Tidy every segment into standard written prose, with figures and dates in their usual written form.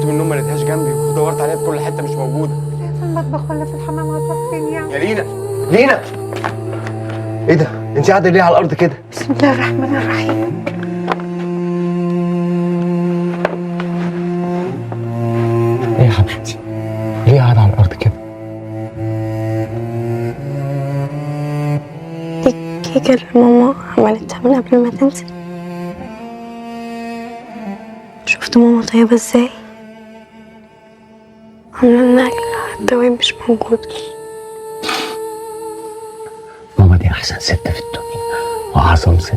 من النوم ما لقيتهاش جنبي ودورت عليها في كل حته مش موجوده. في المطبخ ولا في الحمام؟ هتروح فين يعني؟ يا لينا، لينا، ايه ده؟ انت قاعده ليه على الارض كده؟ بسم الله الرحمن الرحيم. ايه يا حبيبتي؟ ليه قاعده على الارض كده؟ دي الكيكة اللي ماما عملتها من قبل ما تنزل. شفت ماما طيبة ازاي؟ عاملة لنا أكل حتى وهي مش موجودة. ماما دي احسن ست في الدنيا واعظم ست.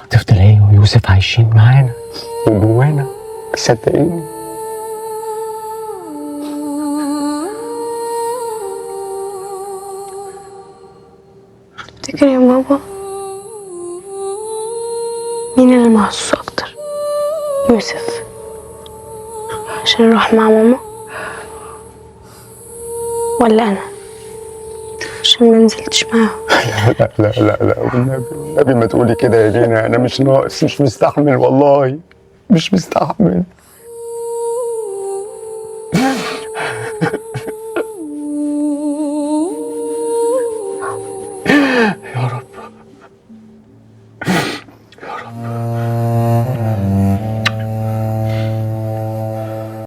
هتفضل هي ويوسف عايشين معانا وجوانا، صدقيني. تفتكر يا بابا مين اللي محظوظ أكتر؟ يوسف عشان يروح مع ماما، ولا أنا عشان ما نزلتش معاهم؟ لا لا لا لا، والنبي والنبي ما تقولي كده يا لينا، انا مش ناقص، مش مستحمل والله، مش مستحمل.